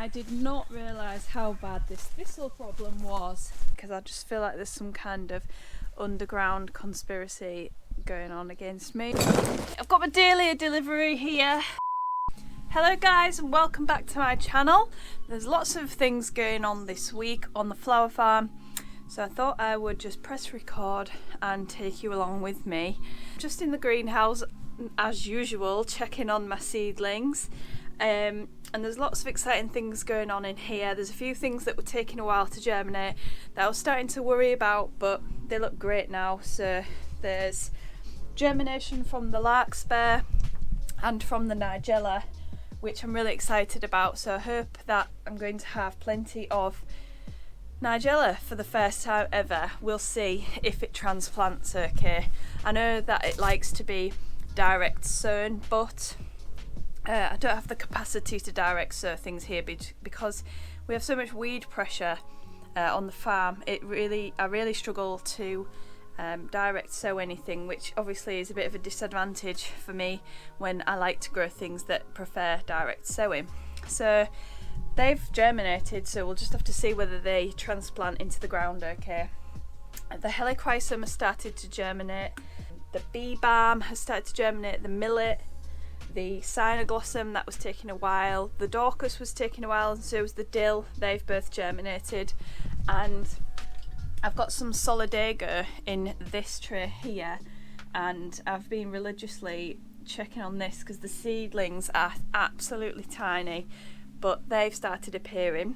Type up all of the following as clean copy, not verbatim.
I did not realise how bad this thistle problem was, because I just feel like there's some kind of underground conspiracy going on against me. I've got my Dahlia delivery here. Hello guys and welcome back to my channel. There's lots of things going on this week on the flower farm, so I thought I would just press record and take you along with me. Just in the greenhouse as usual, checking on my seedlings. And there's lots of exciting things going on in here. There's a few things that were taking a while to germinate that I was starting to worry about, but they look great now. So there's germination from the larkspur and from the nigella, which I'm really excited about. So I hope that I'm going to have plenty of nigella for the first time ever. We'll see if it transplants okay. I know that it likes to be direct sown, but I don't have the capacity to direct sow things here because we have so much weed pressure on the farm. I really struggle to direct sow anything, which obviously is a bit of a disadvantage for me when I like to grow things that prefer direct sowing. So they've germinated, so we'll just have to see whether they transplant into the ground okay. The helichrysum has started to germinate, the bee balm has started to germinate, the millet, the cynoglossum, that was taking a while, the daucus was taking a while, and so was the dill. They've both germinated, and I've got some solidago in this tray here, and I've been religiously checking on this because the seedlings are absolutely tiny, but they've started appearing.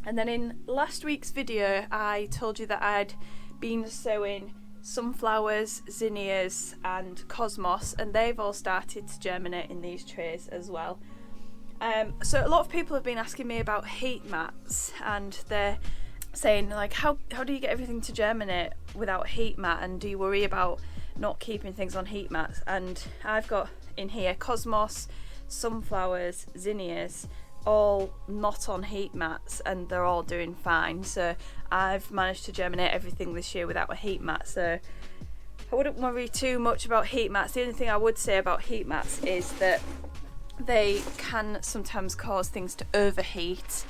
And then in last week's video I told you that I'd been sowing sunflowers, zinnias and cosmos, and they've all started to germinate in these trays as well. So a lot of people have been asking me about heat mats, and they're saying like, how do you get everything to germinate without a heat mat, and do you worry about not keeping things on heat mats? And I've got in here cosmos, sunflowers, zinnias, all not on heat mats, and they're all doing fine. So I've managed to germinate everything this year without a heat mat, so I wouldn't worry too much about heat mats. The only thing I would say about heat mats is that they can sometimes cause things to overheat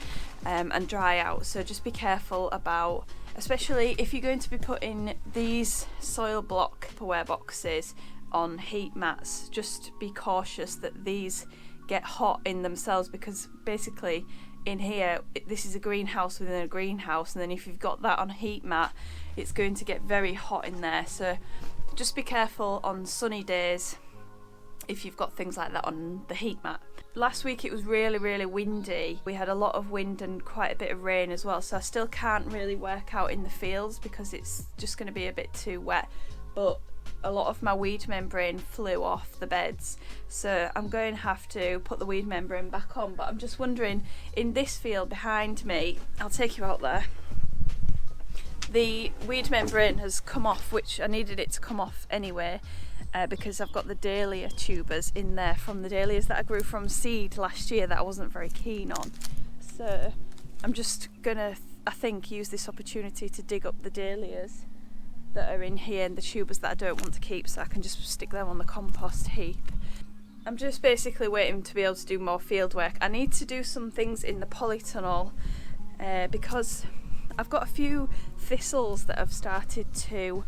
and dry out, so just be careful about, especially if you're going to be putting these soil block Tupperware boxes on heat mats, just be cautious that these get hot in themselves, because basically in here this is a greenhouse within a greenhouse, and then if you've got that on a heat mat it's going to get very hot in there. So just be careful on sunny days if you've got things like that on the heat mat. Last week it was really windy. We had a lot of wind and quite a bit of rain as well, so I still can't really work out in the fields because it's just going to be a bit too wet, but a lot of my weed membrane flew off the beds, so I'm going to have to put the weed membrane back on. But I'm just wondering, in this field behind me, I'll take you out there, the weed membrane has come off, which I needed it to come off anyway, because I've got the Dahlia tubers in there from the dahlias that I grew from seed last year that I wasn't very keen on. So I'm just gonna, I think, use this opportunity to dig up the dahlias that are in here and the tubers that I don't want to keep, so I can just stick them on the compost heap. I'm just basically waiting to be able to do more field work. I need to do some things in the polytunnel because I've got a few thistles that have started to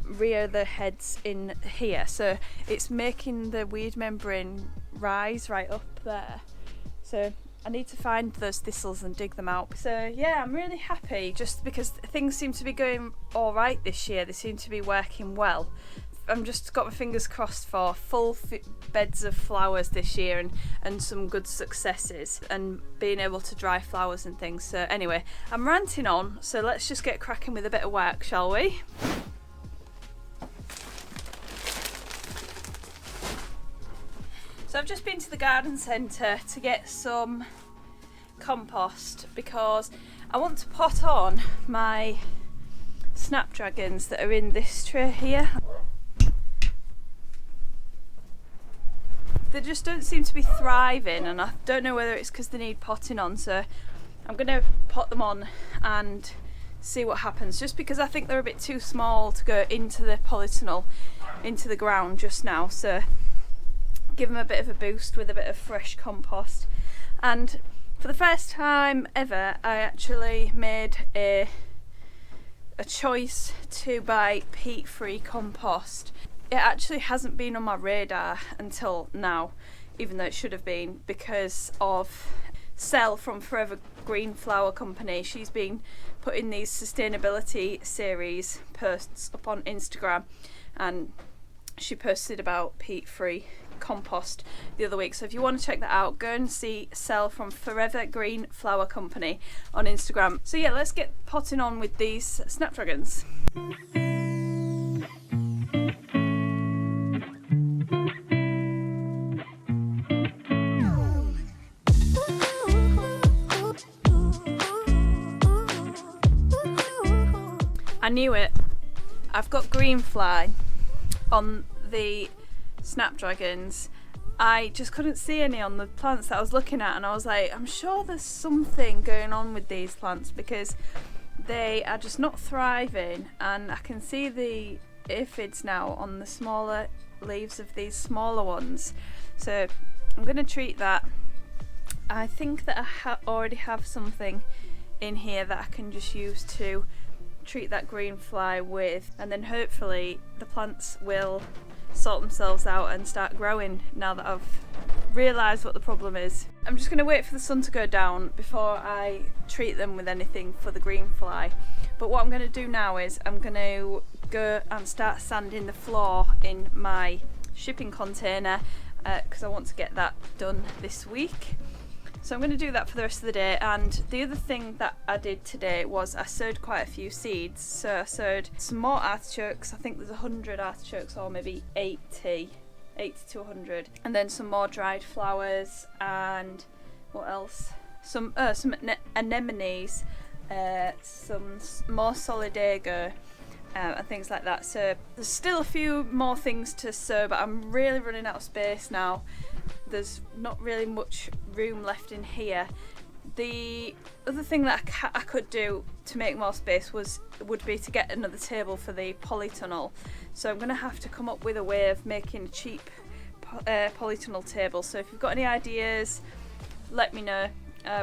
rear their heads in here, so it's making the weed membrane rise right up there. So I need to find those thistles and dig them out. So yeah, I'm really happy just because things seem to be going all right this year. They seem to be working well. I'm just got my fingers crossed for full beds of flowers this year and some good successes and being able to dry flowers and things. So anyway, I'm ranting on, so let's just get cracking with a bit of work, shall we? So I've just been to the garden centre to get some compost because I want to pot on my snapdragons that are in this tray here. They just don't seem to be thriving, and I don't know whether it's because they need potting on, so I'm going to pot them on and see what happens, just because I think they're a bit too small to go into the polytunnel, into the ground just now. So give them a bit of a boost with a bit of fresh compost. And For the first time ever, I actually made a choice to buy peat-free compost. It actually hasn't been on my radar until now, even though it should have been, because of Sel from Forever Green Flower Company. She's been putting these sustainability series posts up on Instagram, and she posted about peat-free compost the other week. So if you want to check that out, go and see Sel from Forever Green Flower Company on Instagram. So yeah, let's get potting on with these snapdragons. I knew it. I've got green fly on the snapdragons. I just couldn't see any on the plants that I was looking at, and I was like, I'm sure there's something going on with these plants because they are just not thriving, and I can see the aphids now on the smaller leaves of these smaller ones. So I'm going to treat that. I think that I already have something in here that I can just use to treat that green fly with, and then hopefully the plants will sort themselves out and start growing now that I've realised what the problem is. I'm just going to wait for the sun to go down before I treat them with anything for the green fly. But what I'm going to do now is I'm going to go and start sanding the floor in my shipping container because I want to get that done this week. So I'm going to do that for the rest of the day. And the other thing that I did today was I sowed quite a few seeds. So I sowed some more artichokes. I think there's 100 artichokes, or maybe 80 to 100. And then some more dried flowers, and what else? Some anemones, some more solidago, and things like that. So there's still a few more things to sow, but I'm really running out of space now. There's not really much room left in here. The other thing that I could do to make more space would be to get another table for the polytunnel. So I'm going to have to come up with a way of making a cheap polytunnel table. So if you've got any ideas, let me know.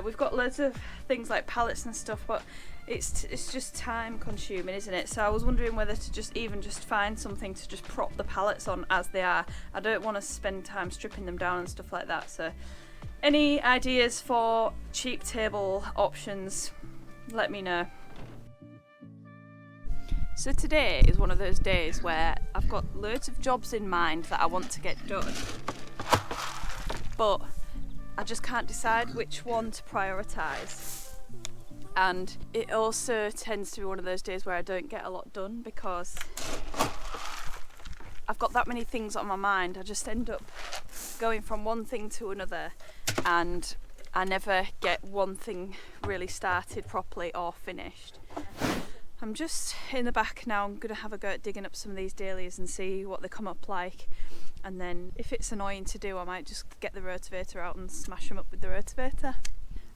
We've got loads of things like pallets and stuff, but it's just time consuming, isn't it? So I was wondering whether to just find something to just prop the pallets on as they are. I don't want to spend time stripping them down and stuff like that. So any ideas for cheap table options, let me know. So today is one of those days where I've got loads of jobs in mind that I want to get done, but I just can't decide which one to prioritise. And it also tends to be one of those days where I don't get a lot done because I've got that many things on my mind. I just end up going from one thing to another, and I never get one thing really started properly or finished. I'm just in the back now. I'm going to have a go at digging up some of these dahlias and see what they come up like. And then if it's annoying to do, I might just get the rotavator out and smash them up with the rotavator.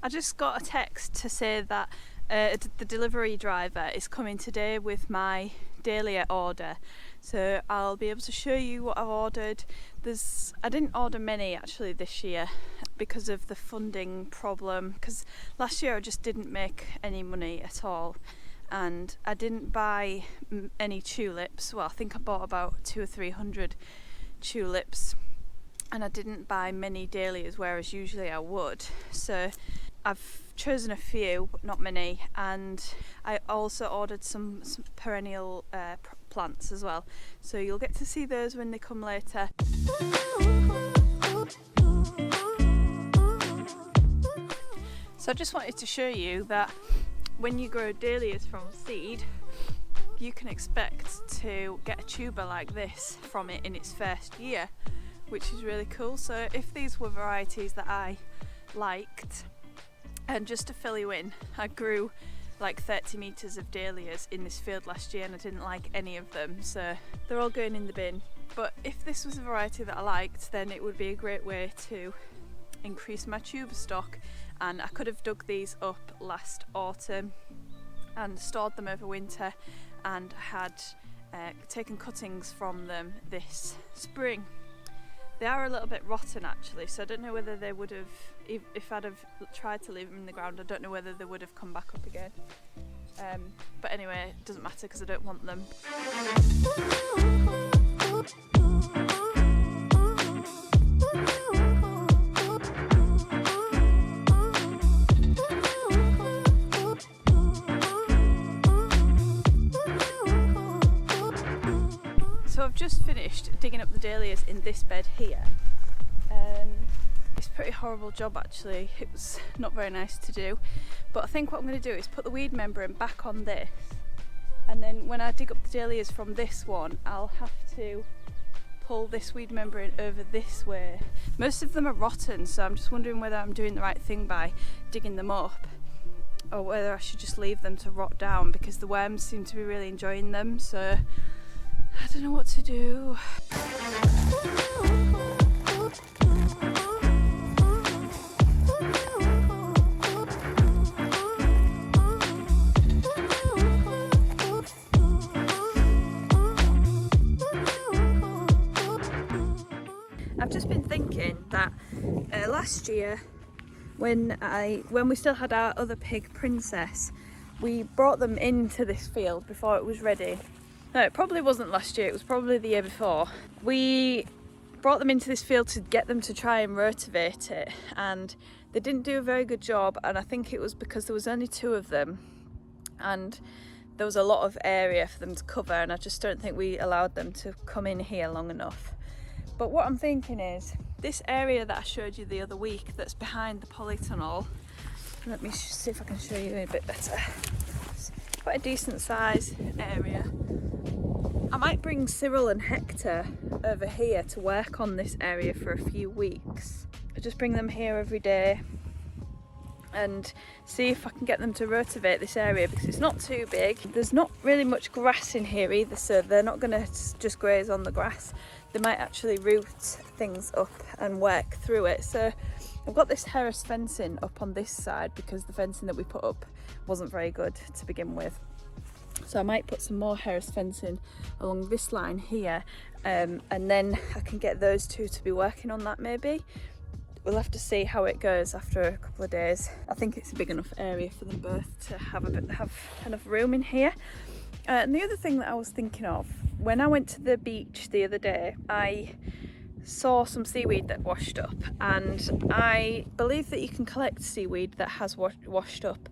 I just got a text to say that the delivery driver is coming today with my Dahlia order, so I'll be able to show you what I've ordered. I didn't order many actually this year because of the funding problem, because last year I just didn't make any money at all, and I didn't buy any tulips. Well, I think I bought about 200 or 300 tulips, and I didn't buy many dahlias, whereas usually I would. So I've chosen a few, but not many, and I also ordered some perennial plants as well. So you'll get to see those when they come later. So I just wanted to show you that when you grow dahlias from seed, you can expect to get a tuber like this from it in its first year, which is really cool. So if these were varieties that I liked, and just to fill you in, I grew like 30 metres of dahlias in this field last year and I didn't like any of them, so they're all going in the bin. But if this was a variety that I liked, then it would be a great way to increase my tuber stock, and I could have dug these up last autumn and stored them over winter and had taken cuttings from them this spring. They are a little bit rotten actually, so I don't know whether they would have, if I'd have tried to leave them in the ground, I don't know whether they would have come back up again. But anyway, it doesn't matter because I don't want them. So I've just finished digging up the dahlias in this bed here. It's a pretty horrible job actually, it was not very nice to do, but I think what I'm going to do is put the weed membrane back on this, and then when I dig up the dahlias from this one I'll have to pull this weed membrane over this way. Most of them are rotten, so I'm just wondering whether I'm doing the right thing by digging them up or whether I should just leave them to rot down, because the worms seem to be really enjoying them, so I don't know what to do. I've just been thinking that last year when we still had our other pig, Princess, we brought them into this field before it was ready. No, it probably wasn't last year, it was probably the year before. We brought them into this field to get them to try and rotivate it, and they didn't do a very good job, and I think it was because there was only 2 of them and there was a lot of area for them to cover, and I just don't think we allowed them to come in here long enough. But what I'm thinking is, this area that I showed you the other week that's behind the polytunnel, let me see if I can show you a bit better. It's quite a decent size area. I might bring Cyril and Hector over here to work on this area for a few weeks. I just bring them here every day and see if I can get them to rotivate this area, because it's not too big. There's not really much grass in here either, so they're not going to just graze on the grass. They might actually root things up and work through it. So I've got this Harris fencing up on this side because the fencing that we put up wasn't very good to begin with. So I might put some more Harris fencing along this line here, and then I can get those 2 to be working on that maybe. We'll have to see how it goes after a couple of days. I think it's a big enough area for them both to have enough room in here. And the other thing that I was thinking of, when I went to the beach the other day, I saw some seaweed that washed up, and I believe that you can collect seaweed that has washed up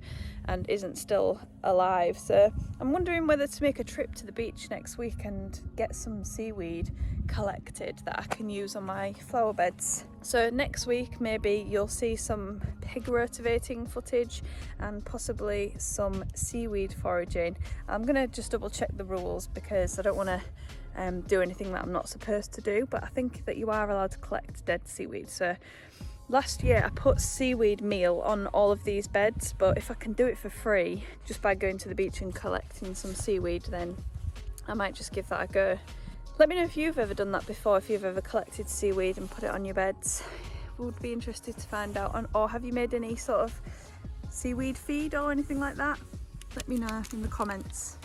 and isn't still alive. So I'm wondering whether to make a trip to the beach next week and get some seaweed collected that I can use on my flower beds. So next week maybe you'll see some pig rotivating footage and possibly some seaweed foraging. I'm gonna just double check the rules because I don't want to do anything that I'm not supposed to do, but I think that you are allowed to collect dead seaweed. So last year I put seaweed meal on all of these beds, but if I can do it for free just by going to the beach and collecting some seaweed, then I might just give that a go. Let me know if you've ever done that before, if you've ever collected seaweed and put it on your beds. Would be interested to find out. Or have you made any sort of seaweed feed or anything like that? Let me know in the comments.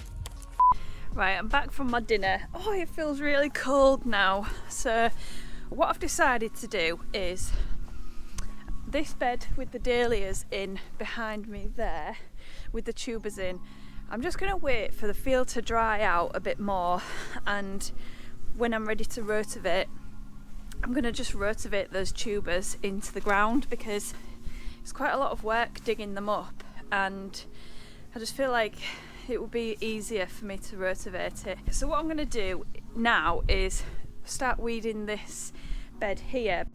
Right, I'm back from my dinner. Oh, it feels really cold now. So what I've decided to do is this bed with the dahlias in behind me there, with the tubers in, I'm just going to wait for the field to dry out a bit more, and when I'm ready to rotivate, I'm going to just rotivate those tubers into the ground, because it's quite a lot of work digging them up, and I just feel like it would be easier for me to rotivate it. So what I'm going to do now is start weeding this bed here.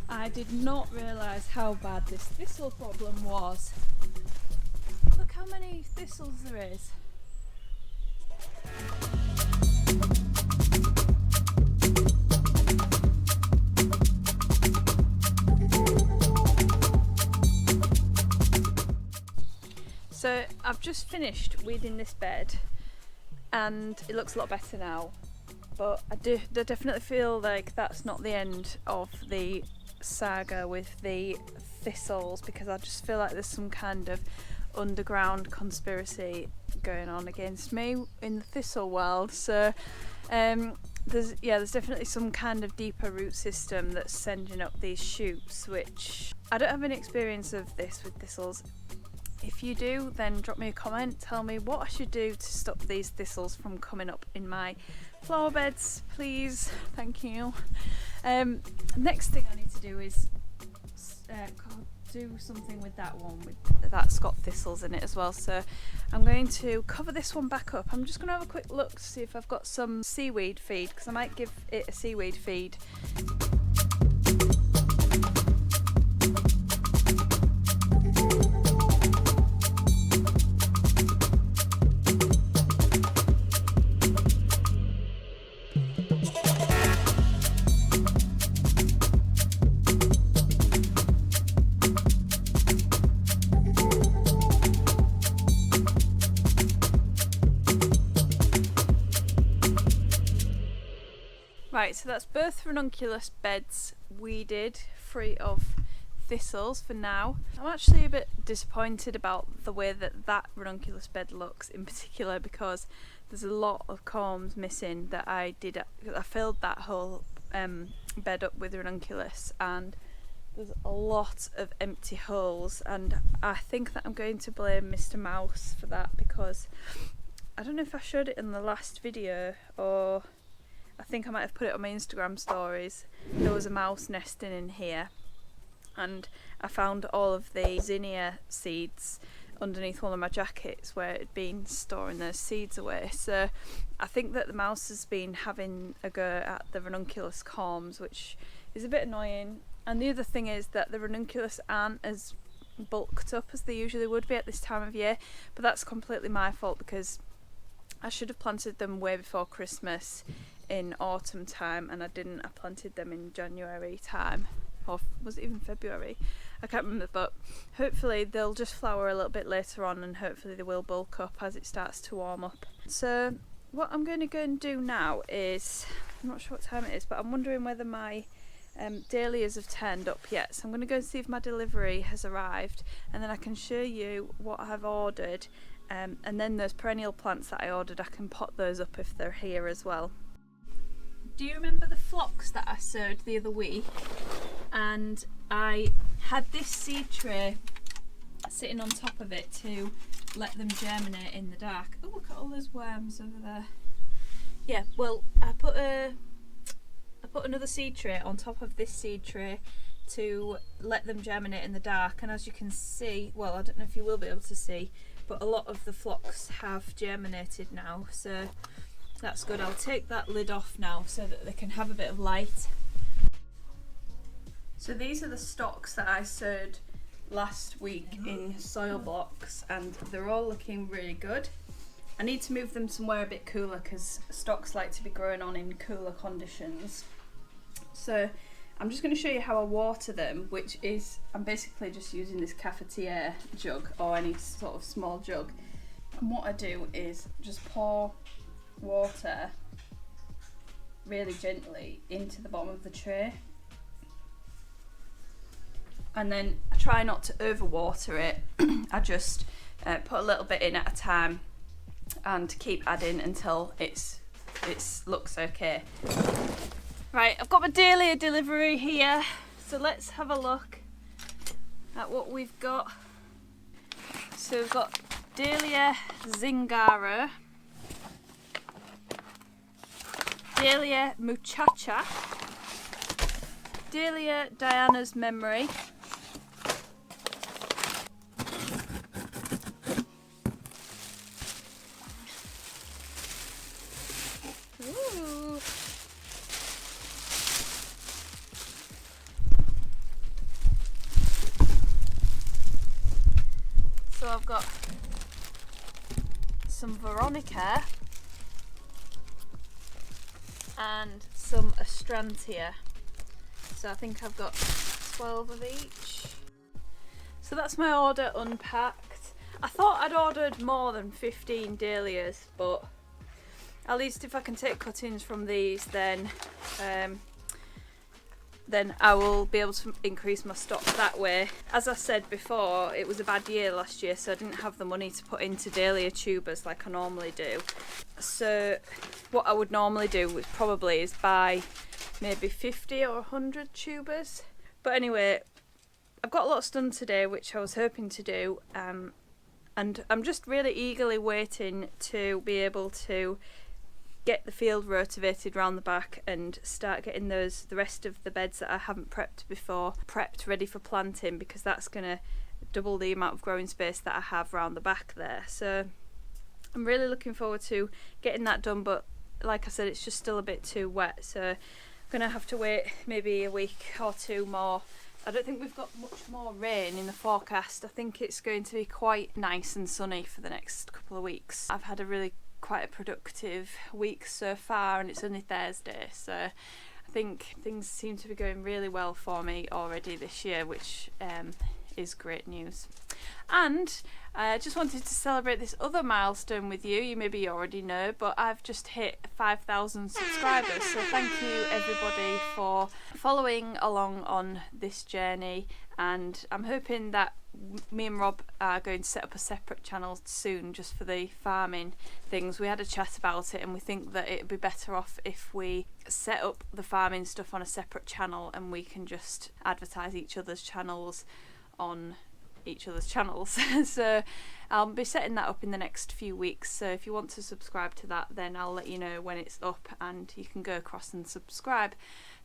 I did not realise how bad this thistle problem was. Look how many thistles there is. So I've just finished weeding this bed and it looks a lot better now, but I definitely feel like that's not the end of the saga with the thistles, because I just feel like there's some kind of underground conspiracy going on against me in the thistle world. So there's definitely some kind of deeper root system that's sending up these shoots, which I don't have any experience of this with thistles. If you do, then drop me a comment, tell me what I should do to stop these thistles from coming up in my flower beds, please. Thank you. Next thing I need to do is do something with that one, that's got thistles in it as well. So I'm going to cover this one back up. I'm just going to have a quick look to see if I've got some seaweed feed, because I might give it a seaweed feed. Right, so that's both ranunculus beds weeded, free of thistles for now. I'm actually a bit disappointed about the way that ranunculus bed looks in particular, because there's a lot of corms missing that I filled that whole bed up with ranunculus, and there's a lot of empty holes, and I think that I'm going to blame Mr. Mouse for that, because I don't know if I showed it in the last video, or I think I might have put it on my Instagram stories. There was a mouse nesting in here, and I found all of the zinnia seeds underneath one of my jackets where it had been storing those seeds away. So I think that the mouse has been having a go at the ranunculus corms, which is a bit annoying. And the other thing is that the ranunculus aren't as bulked up as they usually would be at this time of year, but that's completely my fault, because I should have planted them way before Christmas in autumn time, and I didn't. I planted them in January time, or was it even February? I can't remember, but hopefully they'll just flower a little bit later on, and hopefully they will bulk up as it starts to warm up. So what I'm going to go and do now is, I'm not sure what time it is, but I'm wondering whether my dahlias have turned up yet. So I'm going to go and see if my delivery has arrived, and then I can show you what I've ordered, and then those perennial plants that I ordered, I can pot those up if they're here as well. Do you remember the phlox that I sowed the other week? And I had this seed tray sitting on top of it to let them germinate in the dark. Oh, look at all those worms over there. Yeah, well, I put another seed tray on top of this seed tray to let them germinate in the dark, and as you can see, well, I don't know if you will be able to see, but a lot of the phlox have germinated now, so that's good. I'll take that lid off now so that they can have a bit of light. So these are the stalks that I sowed last week in soil blocks, and they're all looking really good. I need to move them somewhere a bit cooler because stalks like to be growing on in cooler conditions. So I'm just going to show you how I water them, which is, I'm basically just using this cafetiere jug or any sort of small jug. And what I do is just pour water really gently into the bottom of the tray, and then I try not to overwater it. I just put a little bit in at a time and keep adding until it looks okay. Right, I've got my Dahlia delivery here, so let's have a look at what we've got. So we've got Dahlia zingara, Dahlia muchacha, Dahlia Diana's memory, ooh, so I've got some Veronica and some Astrantia. So I think I've got 12 of each. So that's my order unpacked. I thought I'd ordered more than 15 dahlias, but at least if I can take cuttings from these, then then I will be able to increase my stock that way. As I said before, it was a bad year last year, so I didn't have the money to put into Dahlia tubers like I normally do. So what I would normally do is buy maybe 50 or 100 tubers. But anyway, I've got lots done today, which I was hoping to do, and I'm just really eagerly waiting to be able to get the field rotivated round the back and start getting the rest of the beds that I haven't prepped before prepped ready for planting, because that's going to double the amount of growing space that I have round the back there. So I'm really looking forward to getting that done, but like I said, it's just still a bit too wet, so I'm going to have to wait maybe a week or two more. I don't think we've got much more rain in the forecast. I think it's going to be quite nice and sunny for the next couple of weeks. I've had quite a productive week so far, and it's only Thursday, so I think things seem to be going really well for me already this year, which is great news. And I just wanted to celebrate this other milestone with you. You maybe already know, but I've just hit 5,000 subscribers, so thank you everybody for following along on this journey, and I'm hoping that me and Rob are going to set up a separate channel soon just for the farming things. We had a chat about it, and we think that it'd be better off if we set up the farming stuff on a separate channel, and we can just advertise each other's channels on each other's channels. So I'll be setting that up in the next few weeks, so if you want to subscribe to that, then I'll let you know when it's up and you can go across and subscribe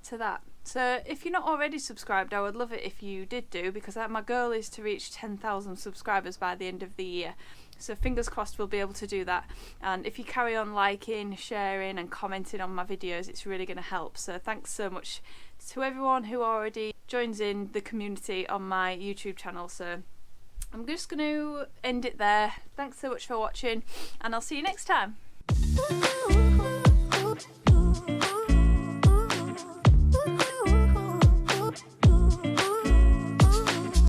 to that. So if you're not already subscribed, I would love it if you did do, because my goal is to reach 10,000 subscribers by the end of the year. So fingers crossed we'll be able to do that, and if you carry on liking, sharing and commenting on my videos, it's really going to help. So thanks so much to everyone who already joins in the community on my YouTube channel. So I'm just going to end it there. Thanks so much for watching, and I'll see you next time.